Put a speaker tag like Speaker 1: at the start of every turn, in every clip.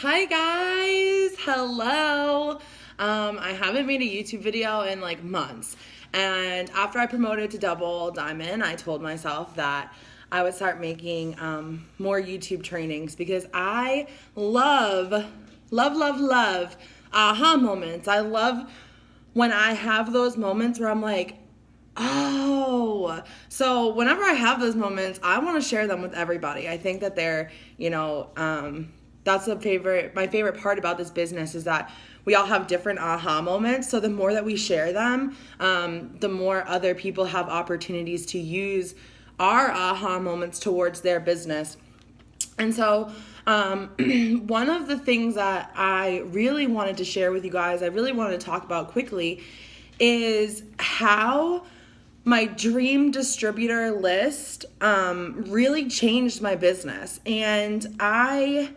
Speaker 1: Hi guys, hello. I haven't made a YouTube video in like months. And after I promoted to double diamond, I told myself that I would start making more YouTube trainings because I love aha moments. I love when I have those moments where I'm like, oh, so whenever I have those moments, I want to share them with everybody. I think that they're, that's my favorite part about this business is that we all have different aha moments. So the more that we share them, the more other people have opportunities to use our aha moments towards their business. And so, one of the things that I really wanted to share with you guys, I really wanted to talk about quickly, is how my dream distributor list really changed my business. And I,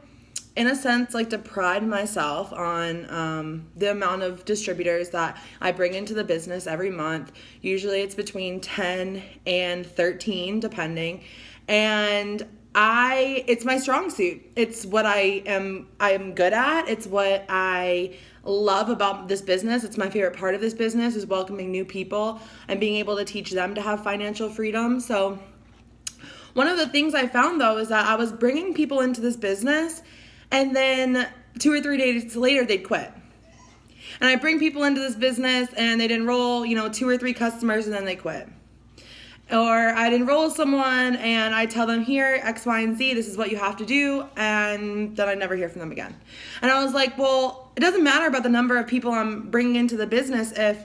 Speaker 1: in a sense, like to pride myself on the amount of distributors that I bring into the business every month. Usually it's between 10 and 13, depending. And it's my strong suit. It's what I am good at. It's what I love about this business. It's my favorite part of this business is welcoming new people and being able to teach them to have financial freedom. So one of the things I found though is that I was bringing people into this business and then 2 or 3 days later they'd quit. And I bring people into this business and they'd enroll, 2 or 3 customers and then they quit. Or I'd enroll someone and I'd tell them, here, X, Y, and Z, this is what you have to do, and then I'd never hear from them again. And I was like, well, it doesn't matter about the number of people I'm bringing into the business if,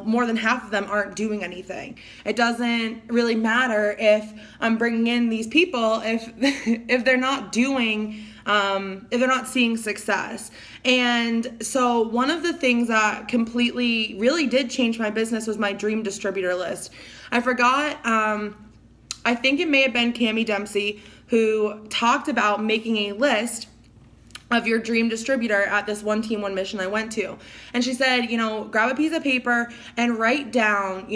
Speaker 1: more than half of them aren't doing anything. It doesn't really matter if I'm bringing in these people if they're not doing if they're not seeing success. And so one of the things that completely really did change my business was my dream distributor list. I forgot, I think it may have been Cammie Dempsey who talked about making a list of your dream distributor at this One Team, One Mission I went to. And she said, grab a piece of paper and write down,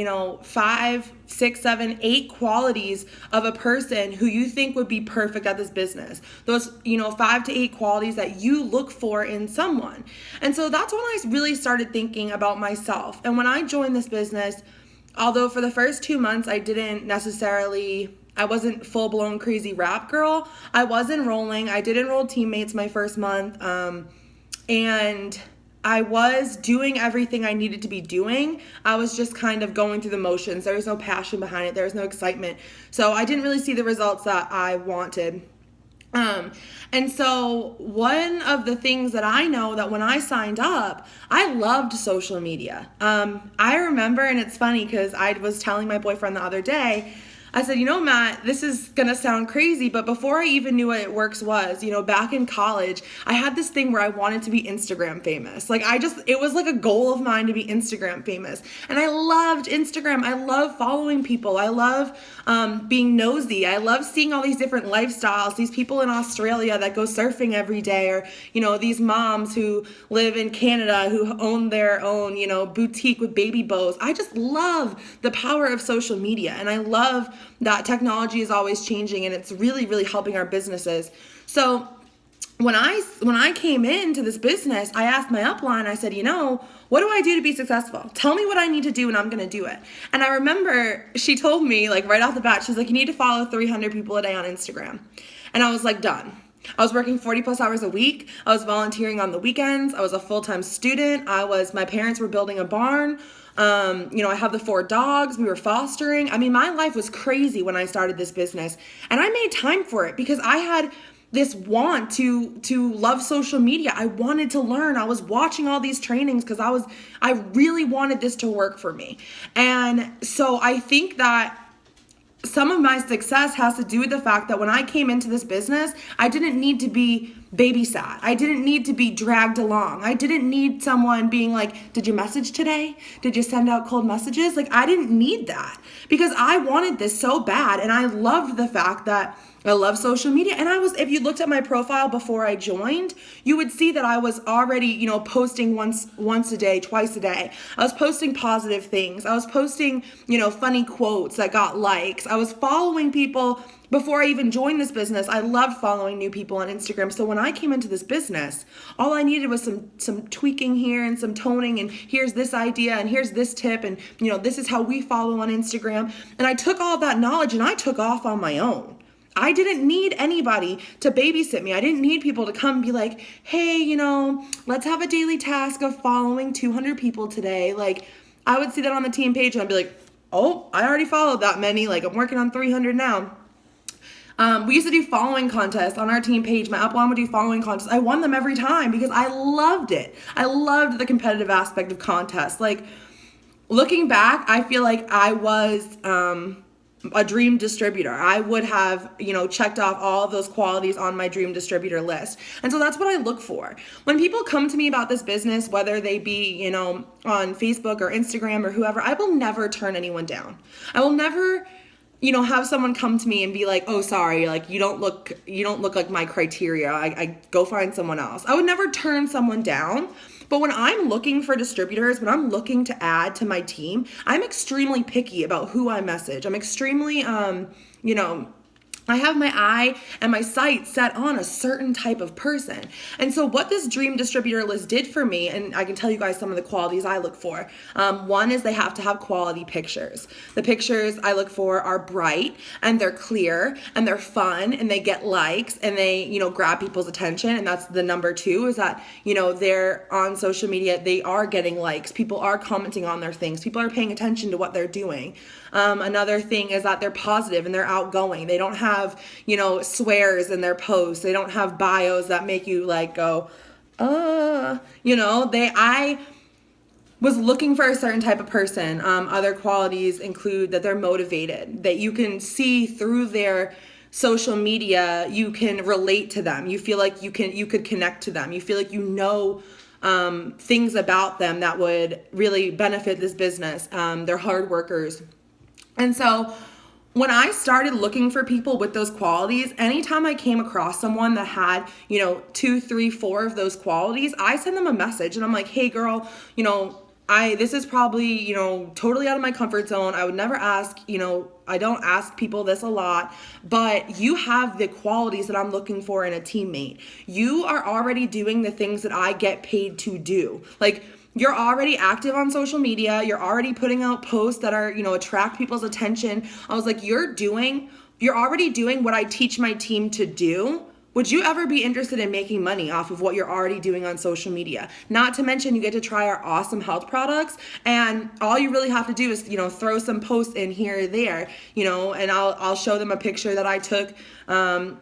Speaker 1: 5, 6, 7, 8 qualities of a person who you think would be perfect at this business. Those, 5 to 8 qualities that you look for in someone. And so that's when I really started thinking about myself. And when I joined this business, although for the first 2 months I wasn't full-blown crazy rap girl. I was enrolling. I did enroll teammates my first month. And I was doing everything I needed to be doing. I was just kind of going through the motions. There was no passion behind it. There was no excitement. So I didn't really see the results that I wanted. And so one of the things that I know that when I signed up, I loved social media. I remember, and it's funny because I was telling my boyfriend the other day, I said, Matt, this is going to sound crazy, but before I even knew what It Works was, back in college, I had this thing where I wanted to be Instagram famous. It was like a goal of mine to be Instagram famous. And I loved Instagram. I love following people. I love being nosy. I love seeing all these different lifestyles, these people in Australia that go surfing every day, or, these moms who live in Canada who own their own, boutique with baby bows. I just love the power of social media. And I love that technology is always changing and it's really, really helping our businesses. So when I came into this business, I asked my upline, I said, what do I do to be successful? Tell me what I need to do and I'm going to do it. And I remember she told me right off the bat, she's like, you need to follow 300 people a day on Instagram. And I was like, done. I was working 40 plus hours a week. I was volunteering on the weekends. I was a full-time student. My parents were building a barn. I have the 4 dogs. We were fostering. My life was crazy when I started this business, and I made time for it because I had this want to love social media. I wanted to learn. I was watching all these trainings because I really wanted this to work for me. And so I think that some of my success has to do with the fact that when I came into this business, I didn't need to be babysat. I didn't need to be dragged along. I didn't need someone being like, did you message today? Did you send out cold messages? I didn't need that because I wanted this so bad. And I loved the fact that I love social media. And if you looked at my profile before I joined, you would see that I was already, posting once a day, twice a day. I was posting positive things. I was posting, funny quotes that got likes. I was following people before I even joined this business, I loved following new people on Instagram. So when I came into this business, all I needed was some tweaking here and some toning, and here's this idea and here's this tip, and this is how we follow on Instagram. And I took all of that knowledge and I took off on my own. I didn't need anybody to babysit me. I didn't need people to come and be like, hey, let's have a daily task of following 200 people today. Like, I would see that on the team page and I'd be like, oh, I already followed that many. Like, I'm working on 300 now. We used to do following contests on our team page. My upline would do following contests. I won them every time because I loved it. I loved the competitive aspect of contests. Like, looking back, I feel like I was a dream distributor. I would have, checked off all of those qualities on my dream distributor list. And so that's what I look for. When people come to me about this business, whether they be, on Facebook or Instagram or whoever, I will never turn anyone down. I will never, have someone come to me and be like, oh, sorry, like you don't look like my criteria. I go find someone else. I would never turn someone down. But when I'm looking for distributors, when I'm looking to add to my team, I'm extremely picky about who I message. I'm extremely, I have my eye and my sight set on a certain type of person. And so what this dream distributor list did for me, and I can tell you guys some of the qualities I look for. One is they have to have quality pictures. The pictures I look for are bright and they're clear and they're fun and they get likes and they, grab people's attention. And that's the number two, is that, they're on social media, they are getting likes. People are commenting on their things. People are paying attention to what they're doing. Another thing is that they're positive and they're outgoing. They don't have, swears in their posts. They don't have bios that make you like go, I was looking for a certain type of person. Other qualities include that they're motivated, that you can see through their social media, you can relate to them. You feel like you could connect to them. You feel like things about them that would really benefit this business. They're hard workers. And so when I started looking for people with those qualities, anytime I came across someone that had, 2, 3, 4 of those qualities, I send them a message and I'm like, hey girl, this is probably, totally out of my comfort zone. I would never ask, I don't ask people this a lot, but you have the qualities that I'm looking for in a teammate. You are already doing the things that I get paid to do. Like, you're already active on social media. You're already putting out posts that are, attract people's attention. I was like, you're already doing what I teach my team to do. Would you ever be interested in making money off of what you're already doing on social media? Not to mention you get to try our awesome health products, and all you really have to do is, throw some posts in here or there, and I'll show them a picture that I took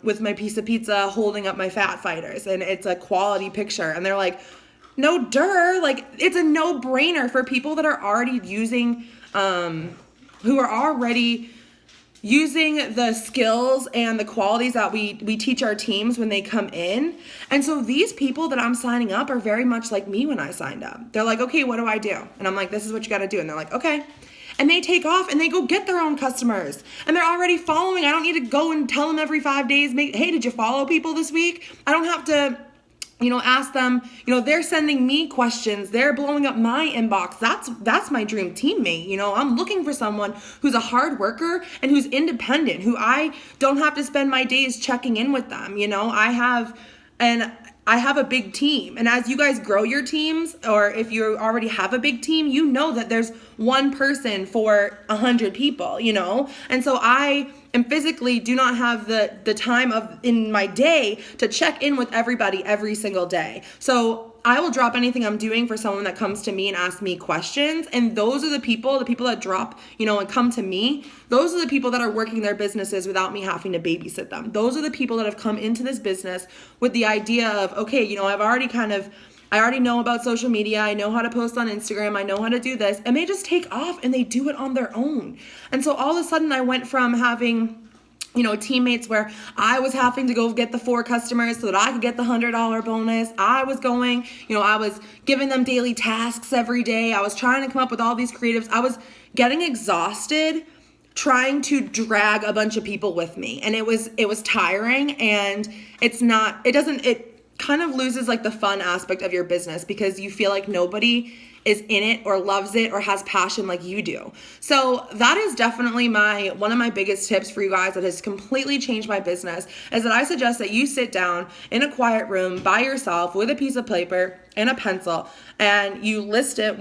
Speaker 1: with my piece of pizza holding up my fat fighters, and it's a quality picture, and they're like, no, like it's a no-brainer for people that are already using, who are already using the skills and the qualities that we teach our teams when they come in. And so these people that I'm signing up are very much like me when I signed up. They're like, okay, what do I do? And I'm like, this is what you got to do. And they're like, okay. And they take off and they go get their own customers. And they're already following. I don't need to go and tell them every 5 days, hey, did you follow people this week? I don't have to ask them, they're sending me questions. They're blowing up my inbox. That's my dream teammate. I'm looking for someone who's a hard worker and who's independent, who I don't have to spend my days checking in with them. I have a big team. And as you guys grow your teams, or if you already have a big team, that there's one person for 100 people, And so I and physically do not have the time in my day to check in with everybody every single day. So I will drop anything I'm doing for someone that comes to me and asks me questions. And those are the people that drop, and come to me. Those are the people that are working their businesses without me having to babysit them. Those are the people that have come into this business with the idea of, okay, I already know about social media. I know how to post on Instagram. I know how to do this. And they just take off and they do it on their own. And so all of a sudden I went from having, teammates where I was having to go get the 4 customers so that I could get the $100 bonus. I was going, I was giving them daily tasks every day. I was trying to come up with all these creatives. I was getting exhausted trying to drag a bunch of people with me. And it was tiring, and it kind of loses like the fun aspect of your business because you feel like nobody is in it or loves it or has passion like you do. So that is definitely one of my biggest tips for you guys that has completely changed my business, is that I suggest that you sit down in a quiet room by yourself with a piece of paper and a pencil, and you list it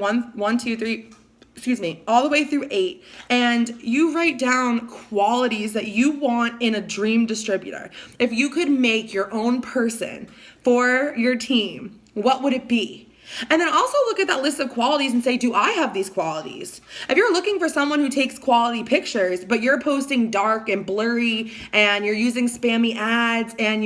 Speaker 1: all the way through 8, and you write down qualities that you want in a dream distributor. If you could make your own person for your team, what would it be? And then also look at that list of qualities and say, do I have these qualities? If you're looking for someone who takes quality pictures, but you're posting dark and blurry and you're using spammy ads and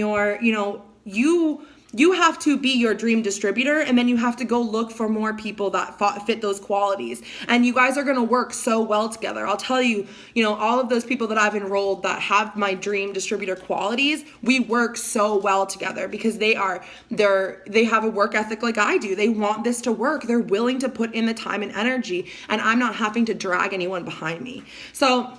Speaker 1: you have to be your dream distributor, and then you have to go look for more people that fit those qualities. And you guys are going to work so well together. I'll tell you, all of those people that I've enrolled that have my dream distributor qualities, we work so well together because they have a work ethic like I do. They want this to work. They're willing to put in the time and energy, and I'm not having to drag anyone behind me. So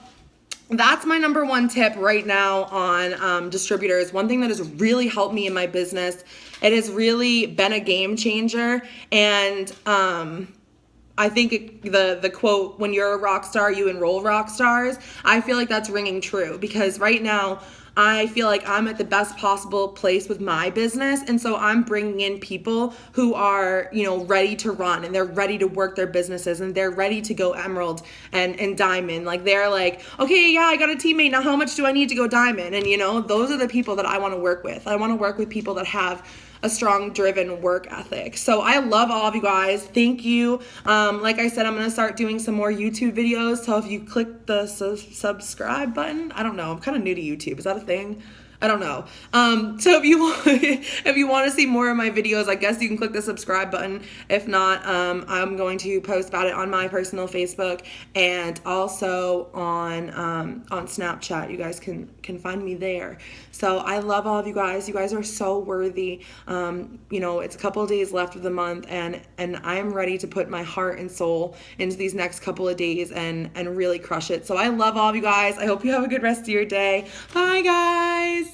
Speaker 1: that's my number one tip right now on distributors. One thing that has really helped me in my business, it has really been a game changer. And I think the quote, when you're a rock star, you enroll rock stars, I feel like that's ringing true, because right now I feel like I'm at the best possible place with my business. And so I'm bringing in people who are, ready to run, and they're ready to work their businesses, and they're ready to go emerald and diamond. Like, they're like, okay, yeah, I got a teammate. Now how much do I need to go diamond? And, those are the people that I want to work with. I want to work with people that have a strong, driven work ethic. So I love all of you guys. Thank you. Like I said, I'm going to start doing some more YouTube videos. So if you click the subscribe button, I don't know. I'm kind of new to YouTube. Is that a thing? I don't know. So if you want to see more of my videos, I guess you can click the subscribe button. If not, I'm going to post about it on my personal Facebook and also on Snapchat. You guys can find me there. So I love all of you guys. You guys are so worthy. It's a couple of days left of the month, and I am ready to put my heart and soul into these next couple of days and really crush it. So I love all of you guys. I hope you have a good rest of your day. Bye, guys.